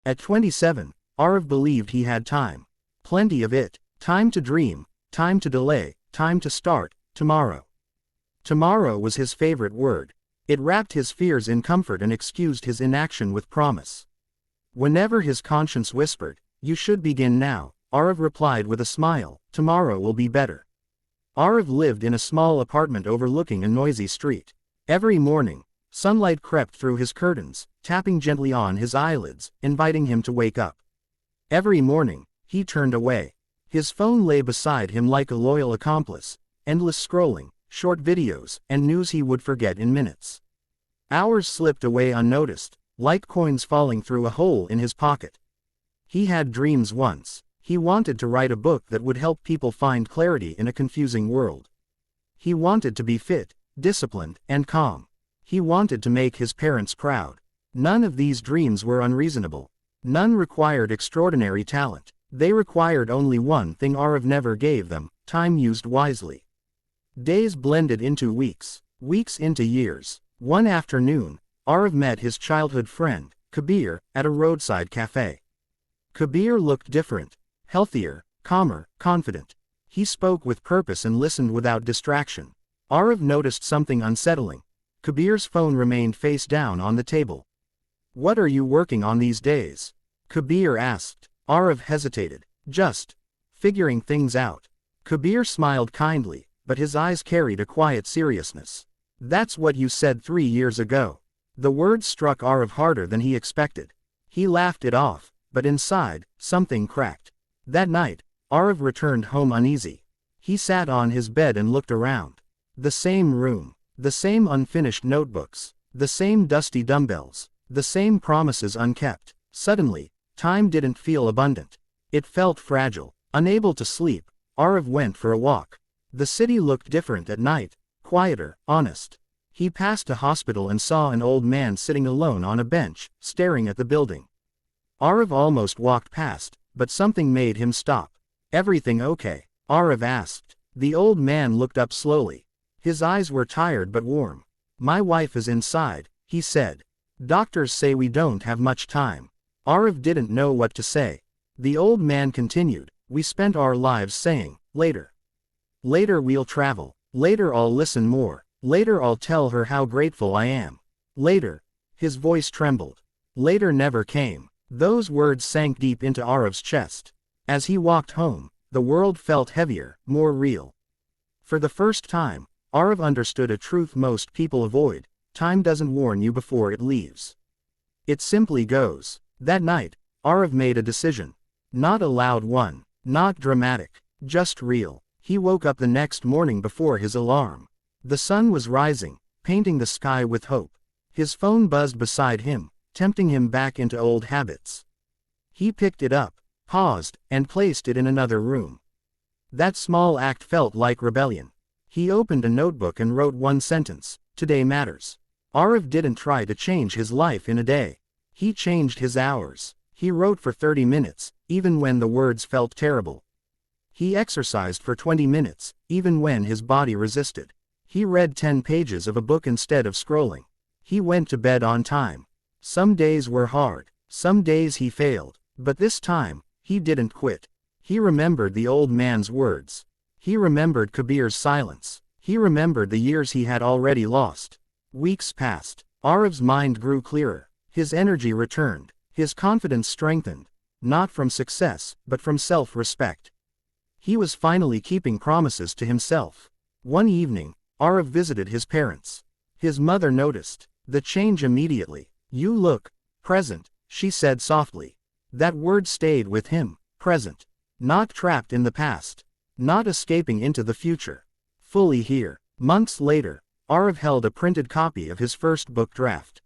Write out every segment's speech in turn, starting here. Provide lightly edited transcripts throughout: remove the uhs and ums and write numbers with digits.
At 27, Arav believed he had time. Plenty of it. Time to dream, time to delay, time to start, tomorrow. Tomorrow was his favorite word. It wrapped his fears in comfort and excused his inaction with promise. Whenever his conscience whispered, "You should begin now," Arav replied with a smile, "Tomorrow will be better." Arav lived in a small apartment overlooking a noisy street. Every morning, sunlight crept through his curtains, tapping gently on his eyelids, inviting him to wake up. Every morning, he turned away. His phone lay beside him like a loyal accomplice, endless scrolling, short videos, and news he would forget in minutes. Hours slipped away unnoticed, like coins falling through a hole in his pocket. He had dreams once. He wanted to write a book that would help people find clarity in a confusing world. He wanted to be fit, disciplined, and calm. He wanted to make his parents proud. None of these dreams were unreasonable. None required extraordinary talent. They required only one thing Arav never gave them: time used wisely. Days blended into weeks, weeks into years. One afternoon, Arav met his childhood friend, Kabir, at a roadside cafe. Kabir looked different, healthier, calmer, confident. He spoke with purpose and listened without distraction. Arav noticed something unsettling. Kabir's phone remained face down on the table. "What are you working on these days?" Kabir asked. Arav hesitated. "Just figuring things out." Kabir smiled kindly, but his eyes carried a quiet seriousness. "That's what you said 3 years ago." The words struck Arav harder than he expected. He laughed it off, but inside, something cracked. That night, Arav returned home uneasy. He sat on his bed and looked around. The same room, the same unfinished notebooks, the same dusty dumbbells, the same promises unkept. Suddenly, time didn't feel abundant. It felt fragile. Unable to sleep, Arav went for a walk. The city looked different at night, quieter, honest. He passed a hospital and saw an old man sitting alone on a bench, staring at the building. Arav almost walked past, but something made him stop. "Everything okay?" Arav asked. The old man looked up slowly. His eyes were tired but warm. "My wife is inside," he said. "Doctors say we don't have much time." Arav didn't know what to say. The old man continued, "We spent our lives saying, 'Later. Later we'll travel. Later I'll listen more. Later I'll tell her how grateful I am. Later." His voice trembled. Later never came. Those words sank deep into Arav's chest. As he walked home, the world felt heavier, more real. For the first time, Arav understood a truth most people avoid: time doesn't warn you before it leaves. It simply goes. That night, Arav made a decision. Not a loud one, not dramatic, just real. He woke up the next morning before his alarm. The sun was rising, painting the sky with hope. His phone buzzed beside him, tempting him back into old habits. He picked it up, paused, and placed it in another room. That small act felt like rebellion. He opened a notebook and wrote one sentence: "Today matters." Arav didn't try to change his life in a day. He changed his hours. He wrote for 30 minutes, even when the words felt terrible. He exercised for 20 minutes, even when his body resisted. He read 10 pages of a book instead of scrolling. He went to bed on time. Some days were hard, some days he failed, but this time, he didn't quit. He remembered the old man's words. He remembered Kabir's silence. He remembered the years he had already lost. Weeks passed. Arav's mind grew clearer. His energy returned. His confidence strengthened. Not from success, but from self-respect. He was finally keeping promises to himself. One evening, Arav visited his parents. His mother noticed the change immediately. "You look present," she said softly. That word stayed with him. Present. Not trapped in the past. Not escaping into the future. Fully here. Months later, Arav held a printed copy of his first book draft.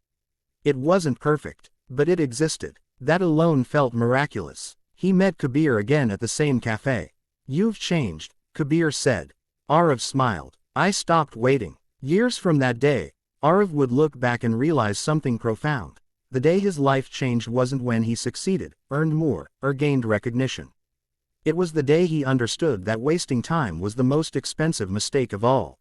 It wasn't perfect, but it existed. That alone felt miraculous. He met Kabir again at the same cafe. "You've changed," Kabir said. Arav smiled. "I stopped waiting." Years from that day, Arav would look back and realize something profound. The day his life changed wasn't when he succeeded, earned more, or gained recognition. It was the day he understood that wasting time was the most expensive mistake of all.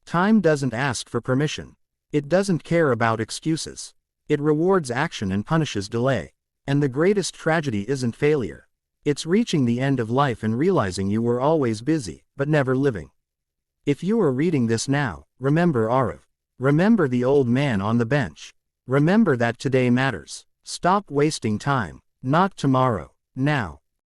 Time doesn't ask for permission. It doesn't care about excuses. It rewards action and punishes delay. And the greatest tragedy isn't failure. It's reaching the end of life and realizing you were always busy, but never living. If you are reading this now, remember Arav. Remember the old man on the bench. Remember that today matters. Stop wasting time. Not tomorrow. Now.